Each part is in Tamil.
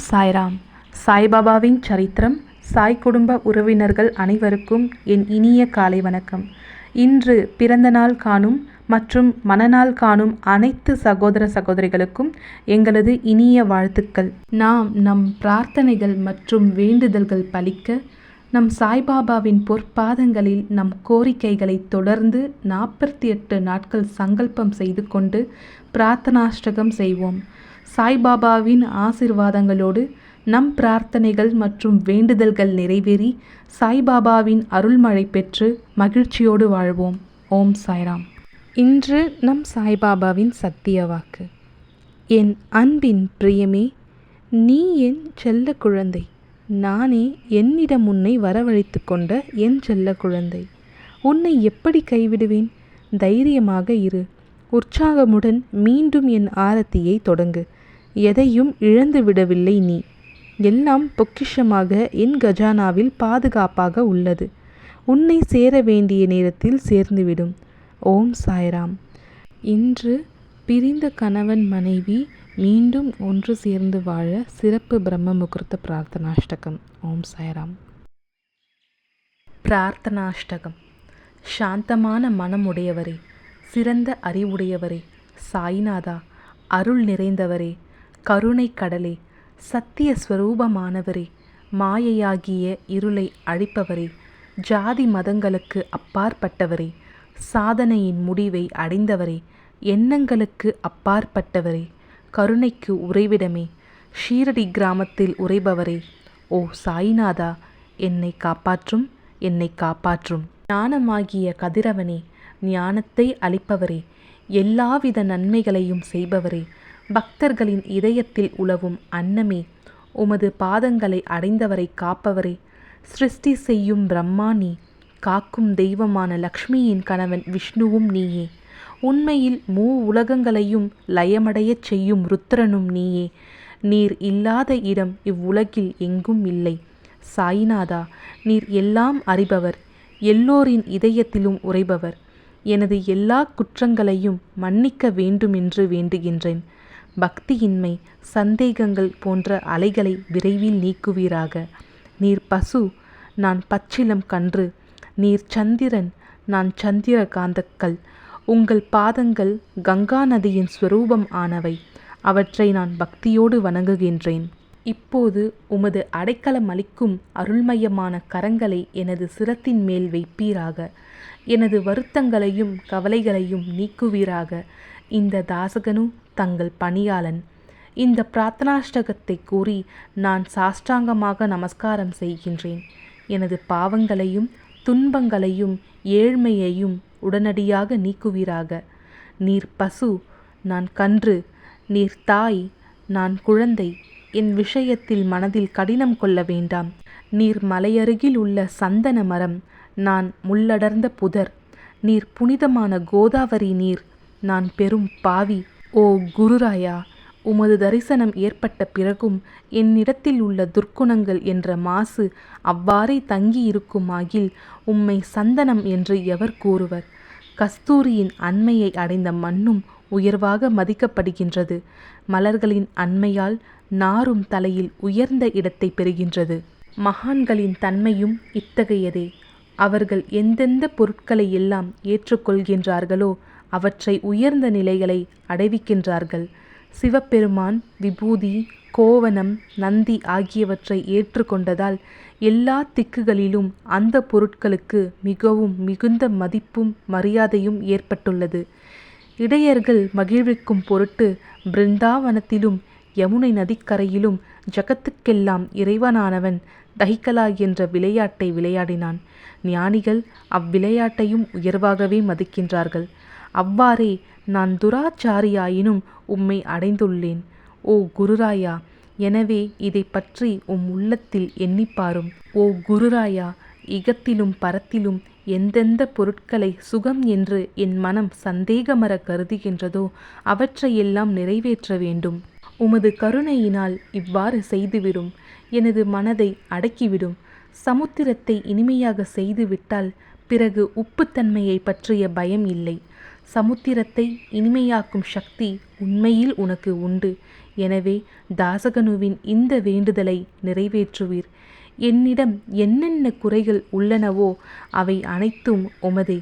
சாய்ராம். சாய்பாபாவின் சரித்திரம். சாய் குடும்ப உறவினர்கள் அனைவருக்கும் என் இனிய காலை வணக்கம். இன்று பிறந்த நாள் காணும் மற்றும் மணநாள் காணும் அனைத்து சகோதர சகோதரிகளுக்கும் எங்களது இனிய வாழ்த்துக்கள். நாம் நம் பிரார்த்தனைகள் மற்றும் வேண்டுதல்கள் பலிக்க நம் சாய்பாபாவின் பொற்பாதங்களில் நம் கோரிக்கைகளை தொடர்ந்து 48 நாட்கள் சங்கல்பம் செய்து கொண்டு பிரார்த்தனாஷ்டகம் செய்வோம். சாய்பாபாவின் ஆசிர்வாதங்களோடு நம் பிரார்த்தனைகள் மற்றும் வேண்டுதல்கள் நிறைவேறி சாய்பாபாவின் அருள்மழை பெற்று மகிழ்ச்சியோடு வாழ்வோம். ஓம் சாய்ராம். இன்று நம் சாய்பாபாவின் சத்திய வாக்கு. என் அன்பின் பிரியமே, நீ என் செல்ல குழந்தை. நானே என்னிடம் உன்னை வரவழைத்து கொண்ட என் செல்ல குழந்தை. உன்னை எப்படி கைவிடுவேன்? தைரியமாக இரு. உற்சாகமுடன் மீண்டும் என் ஆரத்தியை தொடங்கு. எதையும் இழந்து விடவில்லை நீ. எல்லாம் பொக்கிஷமாக என் கஜானாவில் பாதுகாப்பாக உள்ளது. உன்னை சேர வேண்டிய நேரத்தில் சேர்ந்துவிடும். ஓம் சாய்ராம். இன்று பிரிந்த கணவன் மனைவி மீண்டும் ஒன்று சேர்ந்து வாழ சிறப்பு பிரம்ம முகூர்த்த பிரார்த்தனாஷ்டகம். ஓம் சாய்ராம். பிரார்த்தனாஷ்டகம். சாந்தமான மனமுடையவரே, சிறந்த அறிவுடையவரே, சாய்நாதா, அருள் நிறைந்தவரே, கருணை கடலே, சத்திய ஸ்வரூபமானவரே, மாயையாகிய இருளை அழிப்பவரே, ஜாதி மதங்களுக்கு அப்பாற்பட்டவரே, சாதனையின் முடிவை அடைந்தவரே, எண்ணங்களுக்கு அப்பாற்பட்டவரே, கருணைக்கு உறைவிடமே, ஷீரடி கிராமத்தில் உறைபவரே, ஓ சாய்நாதா, என்னை காப்பாற்றும், என்னை காப்பாற்றும். ஞானமாகிய கதிரவனே, ஞானத்தை அளிப்பவரே, எல்லாவித நன்மைகளையும் செய்பவரே, பக்தர்களின் இதயத்தில் உலவும் அன்னமே, உமது பாதங்களை அடைந்தவரை காப்பவரே, சிருஷ்டி செய்யும் பிரம்மா நீ, காக்கும் தெய்வமான லக்ஷ்மியின் கணவன் விஷ்ணுவும் நீயே, உண்மையில் உலகங்களையும் லயமடையச் செய்யும் ருத்ரனும் நீயே. நீர் இல்லாத இடம் இவ்வுலகில் எங்கும் இல்லை. சாய்நாதா, நீர் எல்லாம் அறிபவர், எல்லோரின் இதயத்திலும் உறைபவர். எனது எல்லா குற்றங்களையும் மன்னிக்க வேண்டுமென்று வேண்டுகின்றேன். பக்தியின்மை, சந்தேகங்கள் போன்ற அலைகளை விரைவில் நீக்குவீராக. நீர் பசு, நான் பச்சிலம் கன்று. நீர் சந்திரன், நான் சந்திர காந்தக்கல். உங்கள் பாதங்கள் கங்கா நதியின் ஸ்வரூபம் ஆனவை. அவற்றை நான் பக்தியோடு வணங்குகின்றேன். இப்போது உமது அடைக்கலம் அளிக்கும் அருள்மயமான கரங்களை எனது சிரத்தின் மேல் வைப்பீராக. எனது வருத்தங்களையும் கவலைகளையும் நீக்குவீராக. இந்த தாசகனு தங்கள் பணியாளன். இந்த பிரார்த்தனாஷ்டகத்தை கூறி நான் சாஷ்டாங்கமாக நமஸ்காரம் செய்கின்றேன். எனது பாவங்களையும் துன்பங்களையும் ஏழ்மையையும் உடனடியாக நீக்குவீராக. நீர் பசு, நான் கன்று. நீர் தாய், நான் குழந்தை. என் விஷயத்தில் மனதில் கடினம் கொள்ள வேண்டாம். நீர் மலையருகில் உள்ள சந்தன மரம், நான் முள்ளடர்ந்த புதர். நீர் புனிதமான கோதாவரி நீர், நான் பெரும் பாவி. ஓ குருராயா, உமது தரிசனம் ஏற்பட்ட பிறகும் என்னிடத்தில் உள்ள துர்க்குணங்கள் என்ற மாசு அவ்வாறே தங்கி இருக்குமாகில் உம்மை சந்தனம் என்று எவர் கூறுவர்? கஸ்தூரியின் அண்மையை அடைந்த மண்ணும் உயர்வாக மதிக்கப்படுகின்றது. மலர்களின் அண்மையால் நாரும் தலையில் உயர்ந்த இடத்தை பெறுகின்றது. மகான்களின் தன்மையும் இத்தகையதே. அவர்கள் எந்தெந்த பொருட்களை எல்லாம் ஏற்றுக்கொள்கின்றார்களோ அவற்றை உயர்ந்த நிலைகளை அடைவிக்கின்றார்கள். சிவபெருமான் விபூதி, கோவணம், நந்தி ஆகியவற்றை ஏற்றுக்கொண்டதால் எல்லா திக்குகளிலும் அந்த பொருட்களுக்கு மிகவும் மிகுந்த மதிப்பும் மரியாதையும் ஏற்பட்டுள்ளது. இடையர்கள் மகிழ்விக்கும் பொருட்டு பிருந்தாவனத்திலும் யமுனை நதிக்கரையிலும் ஜகத்துக்கெல்லாம் இறைவனானவன் தஹிகலா என்ற விளையாட்டை விளையாடினான். ஞானிகள் அவ்விளையாட்டையும் உயர்வாகவே மதிக்கின்றார்கள். அவ்வாறே நான் துராச்சாரியாயினும் உம்மை அடைந்துள்ளேன். ஓ குருராயா, எனவே இதை பற்றி உள்ளத்தில் எண்ணிப்பாரும். ஓ குருராயா, இகத்திலும் பரத்திலும் எந்தெந்த பொருட்களை சுகம் என்று என் மனம் சந்தேகமற கருதுகின்றதோ அவற்றையெல்லாம் நிறைவேற்ற வேண்டும். உமது கருணையினால் இவ்வாறு செய்துவிடும். எனது மனதை அடக்கிவிடும். சமுத்திரத்தை இனிமையாக செய்துவிட்டால் பிறகு உப்புத்தன்மையை பற்றிய பயம் இல்லை. சமுத்திரத்தை இனிமையாக்கும் சக்தி உண்மையில் உனக்கு உண்டு. எனவே தாசகனுவின் இந்த வேண்டுதலை நிறைவேற்றுவீர். என்னிடம் என்னென்ன குறைகள் உள்ளனவோ அவை அனைத்தும் உமதே.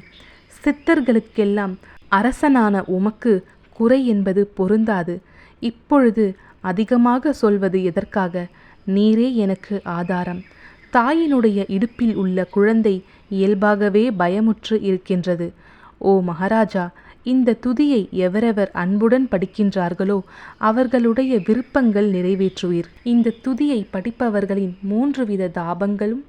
சித்தர்களுக்கெல்லாம் அரசனான உமக்கு குறை என்பது பொருந்தாது. இப்பொழுது அதிகமாக சொல்வது எதற்காக? நீரே எனக்கு ஆதாரம். தாயினுடைய இடுப்பில் உள்ள குழந்தை இயல்பாகவே பயமுற்று இருக்கின்றது. ஓ மகாராஜா, இந்த துதியை எவரெவர் அன்புடன் படிக்கின்றார்களோ அவர்களுடைய விருப்பங்கள் நிறைவேற்றுவீர். இந்த துதியை படிப்பவர்களின் 3 வித தாபங்களும்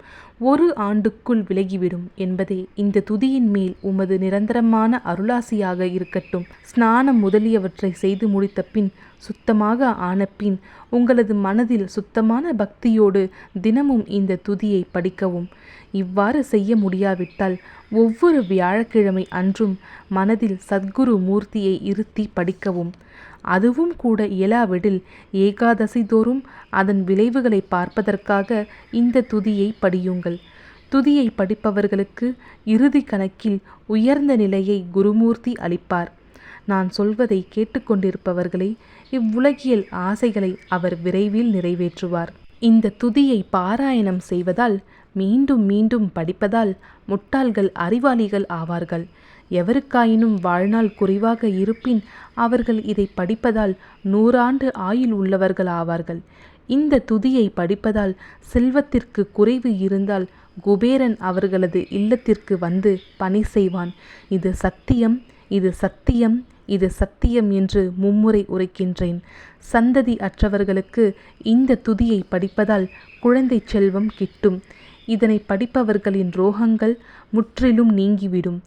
1 ஆண்டுக்குள் விலகிவிடும் என்பதே இந்த துதியின் மேல் உமது நிரந்தரமான அருளாசியாக இருக்கட்டும். ஸ்நானம் முதலியவற்றை செய்து முடித்த பின், சுத்தமாக ஆன பின், உங்களது மனதில் சுத்தமான பக்தியோடு தினமும் இந்த துதியை படிக்கவும். இவ்வாறு செய்ய முடியாவிட்டால் ஒவ்வொரு வியாழக்கிழமை அன்றும் மனதில் சத்குரு மூர்த்தியை இருத்தி படிக்கவும். அதுவும் கூட இயலாவிடில் ஏகாதசி தோறும் அதன் விளைவுகளை பார்ப்பதற்காக இந்த துதியை படியுங்கள். துதியை படிப்பவர்களுக்கு இறுதி கணக்கில் உயர்ந்த நிலையை குருமூர்த்தி அளிப்பார். நான் சொல்வதை கேட்டுக்கொண்டிருப்பவர்களே, இவ்வுலகியல் ஆசைகளை அவர் விரைவில் நிறைவேற்றுவார். இந்த துதியை பாராயணம் செய்வதால், மீண்டும் மீண்டும் படிப்பதால் முட்டாள்கள் அறிவாளிகள் ஆவார்கள். எவருக்காயினும் வாழ்நாள் குறைவாக இருப்பின் அவர்கள் இதை படிப்பதால் 100 ஆண்டு ஆயுள் உள்ளவர்கள் ஆவார்கள். இந்த துதியை படிப்பதால் செல்வத்திற்கு குறைவு இருந்தால் குபேரன் அவர்களது இல்லத்திற்கு வந்து பணி செய்வான். இது சத்தியம், இது சத்தியம், இது சத்தியம் என்று மும்முறை உரைக்கின்றேன். சந்ததி அற்றவர்களுக்கு இந்த துதியை படிப்பதால் குழந்தை செல்வம் கிட்டும். இதனை படிப்பவர்களின் ரோகங்கள் முற்றிலும் நீங்கிவிடும்.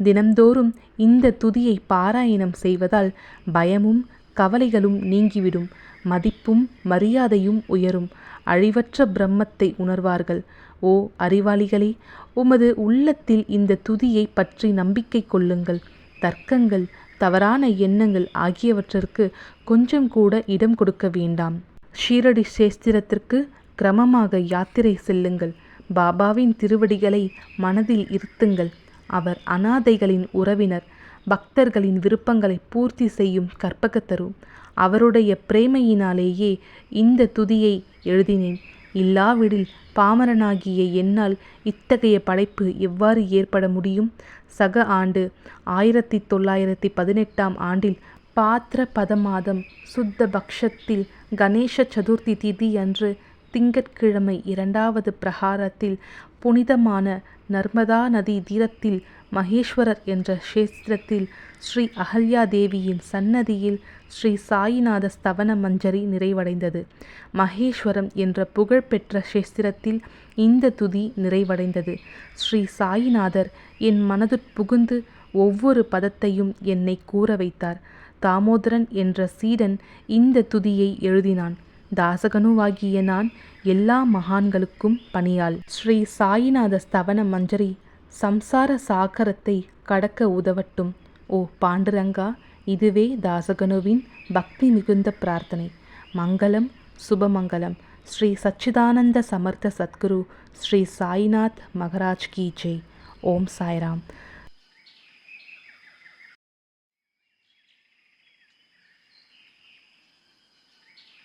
தினம்தோறும் இந்த துதியை பாராயணம் செய்வதால் பயமும் கவலைகளும் நீங்கிவிடும். மதிப்பும் மரியாதையும் உயரும். அழிவற்ற பிரம்மத்தை உணர்வார்கள். ஓ அறிவாளிகளே, உமது உள்ளத்தில் இந்த துதியை பற்றி நம்பிக்கை கொள்ளுங்கள். தர்க்கங்கள், தவறான எண்ணங்கள் ஆகியவற்றிற்கு கொஞ்சம் கூட இடம் கொடுக்க வேண்டாம். ஷீரடி சேஸ்திரத்திற்கு கிரமமாக யாத்திரை செல்லுங்கள். பாபாவின் திருவடிகளை மனதில் இருத்துங்கள். அவர் அனாதைகளின் உறவினர், பக்தர்களின் விருப்பங்களை பூர்த்தி செய்யும் கற்பகத்தரு. அவருடைய பிரேமையினாலேயே இந்த துதியை எழுதினேன். இல்லாவிடில் பாமரனாகிய என்னால் இத்தகைய படைப்பு எவ்வாறு ஏற்பட முடியும்? சக ஆண்டு 1918ஆம் ஆண்டில் பாத்ர பதமாதம் சுத்த பக்ஷத்தில் கணேச சதுர்த்தி திதி அன்று திங்கட்கிழமை 2வது பிரகாரத்தில் புனிதமான நர்மதா நதி தீரத்தில் மகேஸ்வரர் என்ற க்ஷேத்திரத்தில் ஸ்ரீ அகல்யா தேவியின் சன்னதியில் ஸ்ரீ சாயிநாத ஸ்தவன மஞ்சரி நிறைவடைந்தது. மகேஸ்வரம் என்ற புகழ்பெற்ற க்ஷேத்திரத்தில் இந்த துதி நிறைவடைந்தது. ஸ்ரீ சாயிநாதர் என் மனதுட்புகுந்து ஒவ்வொரு பதத்தையும் என்னை கூற வைத்தார். தாமோதரன் என்ற சீடன் இந்த துதியை எழுதினான். தாசகனுவாகிய நான் எல்லா மகான்களுக்கும் பணியாள். ஸ்ரீ சாயிநாத ஸ்தவன மஞ்சரி சம்சார சாகரத்தை கடக்க உதவட்டும். ஓ பாண்டுரங்கா, இதுவே தாசகனுவின் பக்தி மிகுந்த பிரார்த்தனை. மங்களம், சுபமங்கலம். ஸ்ரீ சச்சிதானந்த சமர்த்த சத்குரு ஸ்ரீ சாய்நாத் மகராஜ் கி ஜெய். ஓம் சாய்ராம்.